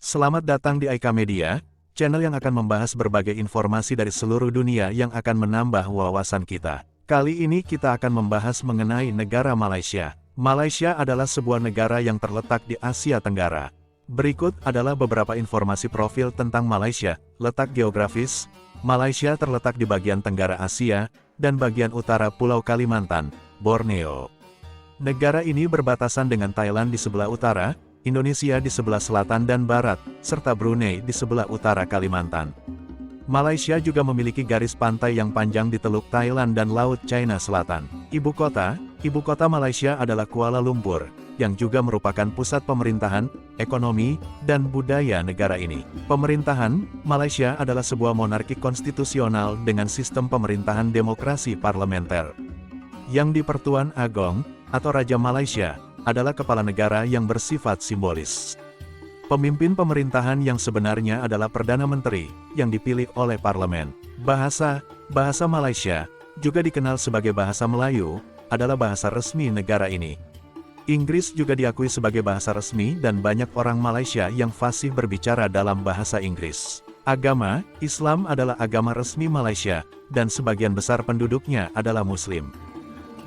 Selamat datang di Aika Media, channel yang akan membahas berbagai informasi dari seluruh dunia yang akan menambah wawasan kita. Kali ini kita akan membahas mengenai negara Malaysia. Malaysia adalah sebuah negara yang terletak di Asia Tenggara. Berikut adalah beberapa informasi profil tentang Malaysia. Letak geografis, Malaysia terletak di bagian tenggara Asia, dan bagian utara Pulau Kalimantan, Borneo. Negara ini berbatasan dengan Thailand di sebelah utara, Indonesia di sebelah selatan dan barat, serta Brunei di sebelah utara Kalimantan. Malaysia juga memiliki garis pantai yang panjang di Teluk Thailand dan Laut China Selatan. Ibu kota Malaysia adalah Kuala Lumpur, yang juga merupakan pusat pemerintahan, ekonomi, dan budaya negara ini. Pemerintahan, Malaysia adalah sebuah monarki konstitusional dengan sistem pemerintahan demokrasi parlementer. Yang di Pertuan Agong, atau Raja Malaysia, adalah kepala negara yang bersifat simbolis. Pemimpin pemerintahan yang sebenarnya adalah Perdana Menteri, yang dipilih oleh parlemen. Bahasa Malaysia, juga dikenal sebagai bahasa Melayu, adalah bahasa resmi negara ini. Inggris juga diakui sebagai bahasa resmi dan banyak orang Malaysia yang fasih berbicara dalam bahasa Inggris. Agama, Islam adalah agama resmi Malaysia, dan sebagian besar penduduknya adalah Muslim.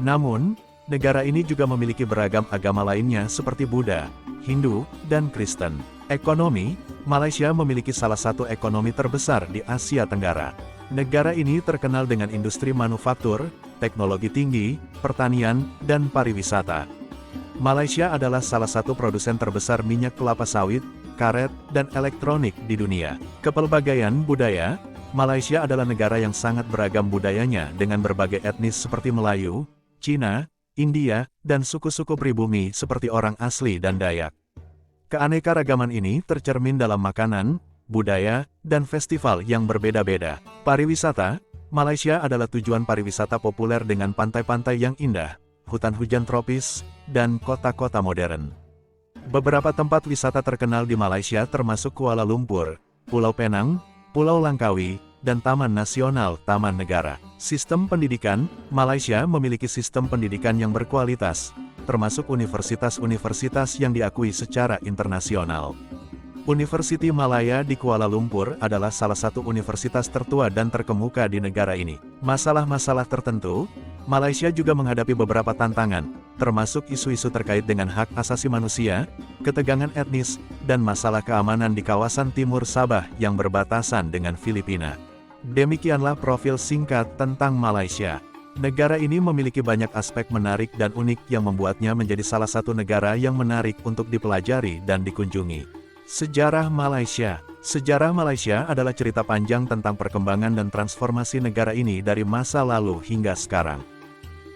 Namun, negara ini juga memiliki beragam agama lainnya seperti Buddha, Hindu, dan Kristen. Ekonomi, Malaysia memiliki salah satu ekonomi terbesar di Asia Tenggara. Negara ini terkenal dengan industri manufaktur, teknologi tinggi, pertanian, dan pariwisata. Malaysia adalah salah satu produsen terbesar minyak kelapa sawit, karet, dan elektronik di dunia. Kepelbagaian budaya, Malaysia adalah negara yang sangat beragam budayanya dengan berbagai etnis seperti Melayu, Cina, India, dan suku-suku pribumi seperti orang asli dan Dayak. Keanekaragaman ini tercermin dalam makanan, budaya, dan festival yang berbeda-beda. Pariwisata, Malaysia adalah tujuan pariwisata populer dengan pantai-pantai yang indah, hutan hujan tropis, dan kota-kota modern. Beberapa tempat wisata terkenal di Malaysia termasuk Kuala Lumpur, Pulau Penang, Pulau Langkawi, dan Taman Nasional Taman Negara. Sistem pendidikan, Malaysia memiliki sistem pendidikan yang berkualitas, termasuk universitas-universitas yang diakui secara internasional. Universiti Malaya di Kuala Lumpur adalah salah satu universitas tertua dan terkemuka di negara ini. Masalah-masalah tertentu, Malaysia juga menghadapi beberapa tantangan, termasuk isu-isu terkait dengan hak asasi manusia, ketegangan etnis, dan masalah keamanan di kawasan Timur Sabah yang berbatasan dengan Filipina. Demikianlah profil singkat tentang Malaysia. Negara ini memiliki banyak aspek menarik dan unik yang membuatnya menjadi salah satu negara yang menarik untuk dipelajari dan dikunjungi. Sejarah Malaysia. Sejarah Malaysia adalah cerita panjang tentang perkembangan dan transformasi negara ini dari masa lalu hingga sekarang.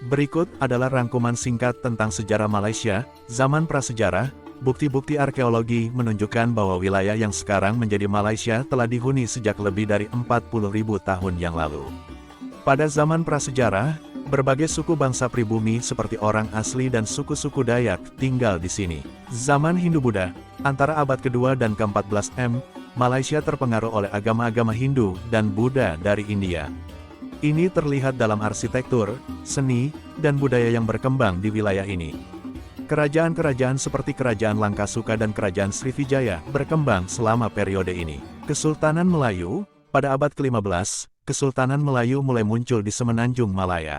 Berikut adalah rangkuman singkat tentang sejarah Malaysia. Zaman prasejarah, bukti-bukti arkeologi menunjukkan bahwa wilayah yang sekarang menjadi Malaysia telah dihuni sejak lebih dari 40.000 tahun yang lalu. Pada zaman prasejarah, berbagai suku bangsa pribumi seperti orang asli dan suku-suku Dayak tinggal di sini. Zaman Hindu-Buddha, antara abad kedua dan ke-14 M, Malaysia terpengaruh oleh agama-agama Hindu dan Buddha dari India. Ini terlihat dalam arsitektur, seni, dan budaya yang berkembang di wilayah ini. Kerajaan-kerajaan seperti Kerajaan Langkasuka dan Kerajaan Srivijaya berkembang selama periode ini. Kesultanan Melayu, pada abad ke-15, Kesultanan Melayu mulai muncul di Semenanjung Malaya.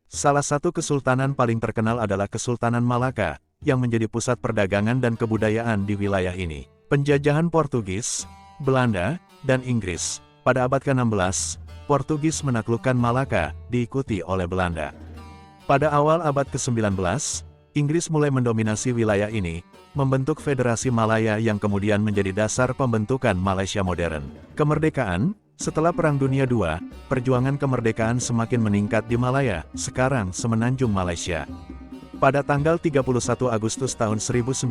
Salah satu kesultanan paling terkenal adalah Kesultanan Malaka, yang menjadi pusat perdagangan dan kebudayaan di wilayah ini. Penjajahan Portugis, Belanda, dan Inggris. Pada abad ke-16, Portugis menaklukkan Malaka, diikuti oleh Belanda. Pada awal abad ke-19, Inggris mulai mendominasi wilayah ini, membentuk Federasi Malaya yang kemudian menjadi dasar pembentukan Malaysia modern. Kemerdekaan. Setelah Perang Dunia II, perjuangan kemerdekaan semakin meningkat di Malaya, sekarang Semenanjung Malaysia. Pada tanggal 31 Agustus tahun 1957,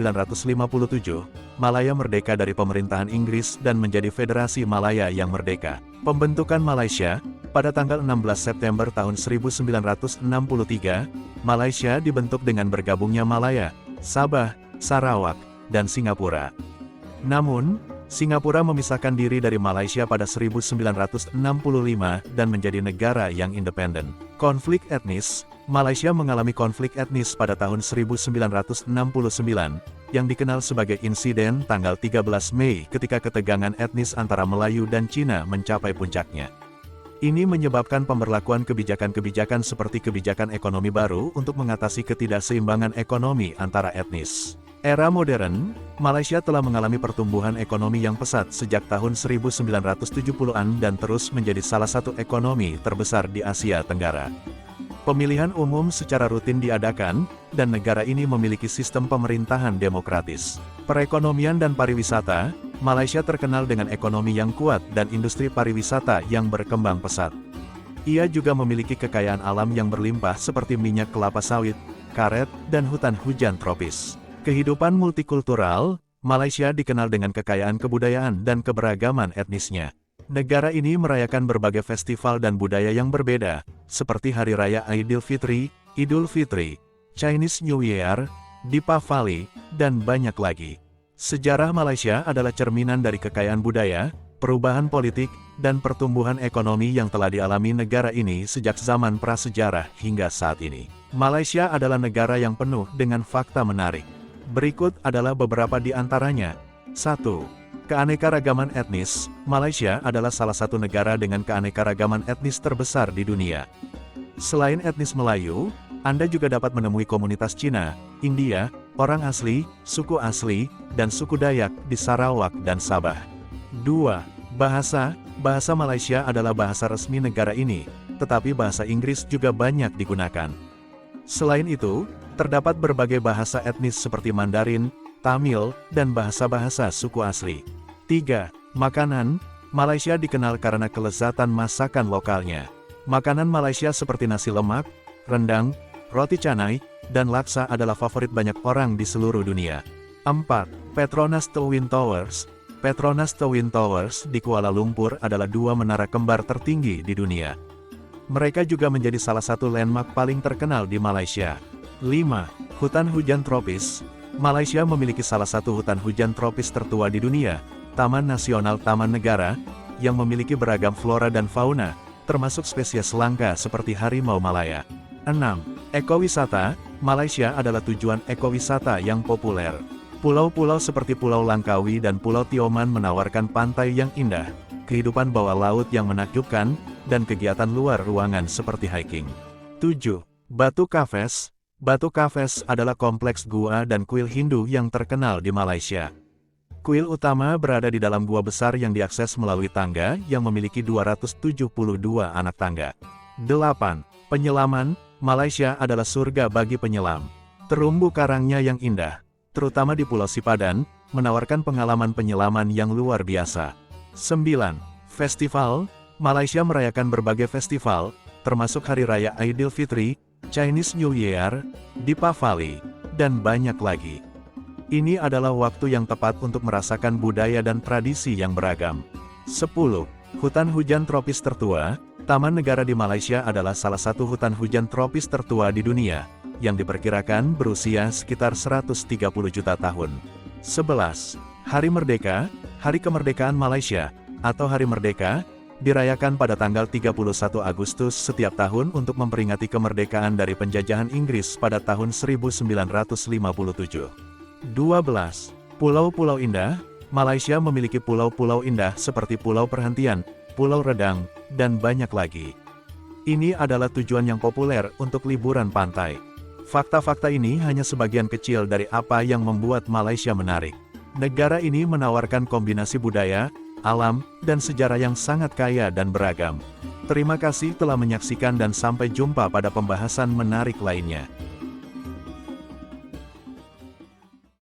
Malaya merdeka dari pemerintahan Inggris dan menjadi Federasi Malaya yang merdeka. Pembentukan Malaysia, pada tanggal 16 September tahun 1963, Malaysia dibentuk dengan bergabungnya Malaya, Sabah, Sarawak, dan Singapura. Namun, Singapura memisahkan diri dari Malaysia pada 1965 dan menjadi negara yang independen. Konflik etnis, Malaysia mengalami konflik etnis pada tahun 1969, yang dikenal sebagai insiden tanggal 13 Mei ketika ketegangan etnis antara Melayu dan Cina mencapai puncaknya. Ini menyebabkan pemberlakuan kebijakan-kebijakan seperti kebijakan ekonomi baru untuk mengatasi ketidakseimbangan ekonomi antara etnis. Era modern, Malaysia telah mengalami pertumbuhan ekonomi yang pesat sejak tahun 1970-an dan terus menjadi salah satu ekonomi terbesar di Asia Tenggara. Pemilihan umum secara rutin diadakan, dan negara ini memiliki sistem pemerintahan demokratis. Perekonomian dan pariwisata, Malaysia terkenal dengan ekonomi yang kuat dan industri pariwisata yang berkembang pesat. Ia juga memiliki kekayaan alam yang berlimpah seperti minyak kelapa sawit, karet, dan hutan hujan tropis. Kehidupan multikultural, Malaysia dikenal dengan kekayaan kebudayaan dan keberagaman etnisnya. Negara ini merayakan berbagai festival dan budaya yang berbeda, seperti Hari Raya Aidilfitri, Idul Fitri, Chinese New Year, Deepavali, dan banyak lagi. Sejarah Malaysia adalah cerminan dari kekayaan budaya, perubahan politik, dan pertumbuhan ekonomi yang telah dialami negara ini sejak zaman prasejarah hingga saat ini. Malaysia adalah negara yang penuh dengan fakta menarik. Berikut adalah beberapa di antaranya. 1. Keanekaragaman etnis. Malaysia adalah salah satu negara dengan keanekaragaman etnis terbesar di dunia. Selain etnis Melayu, Anda juga dapat menemui komunitas Cina, India, orang asli, suku asli, dan suku Dayak di Sarawak dan Sabah. 2. Bahasa. Bahasa Malaysia adalah bahasa resmi negara ini, tetapi bahasa Inggris juga banyak digunakan. Selain itu, terdapat berbagai bahasa etnis seperti Mandarin, Tamil, dan bahasa-bahasa suku asli. 3. Makanan. Malaysia dikenal karena kelezatan masakan lokalnya. Makanan Malaysia seperti nasi lemak, rendang, roti canai, dan laksa adalah favorit banyak orang di seluruh dunia. 4. Petronas Twin Towers. Petronas Twin Towers di Kuala Lumpur adalah dua menara kembar tertinggi di dunia. Mereka juga menjadi salah satu landmark paling terkenal di Malaysia. 5. Hutan hujan tropis. Malaysia memiliki salah satu hutan hujan tropis tertua di dunia, Taman Nasional Taman Negara, yang memiliki beragam flora dan fauna, termasuk spesies langka seperti harimau Malaya. 6. Ekowisata. Malaysia adalah tujuan ekowisata yang populer. Pulau-pulau seperti Pulau Langkawi dan Pulau Tioman menawarkan pantai yang indah, kehidupan bawah laut yang menakjubkan, dan kegiatan luar ruangan seperti hiking. 7. Batu Kafes. Batu Kafes adalah kompleks gua dan kuil Hindu yang terkenal di Malaysia. Kuil utama berada di dalam gua besar yang diakses melalui tangga yang memiliki 272 anak tangga. 8. Penyelaman. Malaysia adalah surga bagi penyelam. Terumbu karangnya yang indah, terutama di Pulau Sipadan, menawarkan pengalaman penyelaman yang luar biasa. 9. Festival. Malaysia merayakan berbagai festival, termasuk Hari Raya Aidilfitri, Chinese New Year, Deepavali, dan banyak lagi. Ini adalah waktu yang tepat untuk merasakan budaya dan tradisi yang beragam. 10. Hutan hujan tropis tertua. Taman Negara di Malaysia adalah salah satu hutan hujan tropis tertua di dunia, yang diperkirakan berusia sekitar 130 juta tahun. 11. Hari Merdeka. Hari Kemerdekaan Malaysia, atau Hari Merdeka, dirayakan pada tanggal 31 Agustus setiap tahun untuk memperingati kemerdekaan dari penjajahan Inggris pada tahun 1957. 12. Pulau-pulau indah. Malaysia memiliki pulau-pulau indah seperti Pulau Perhentian, Pulau Redang, dan banyak lagi. Ini adalah tujuan yang populer untuk liburan pantai. Fakta-fakta ini hanya sebagian kecil dari apa yang membuat Malaysia menarik. Negara ini menawarkan kombinasi budaya, alam, dan sejarah yang sangat kaya dan beragam. Terima kasih telah menyaksikan dan sampai jumpa pada pembahasan menarik lainnya.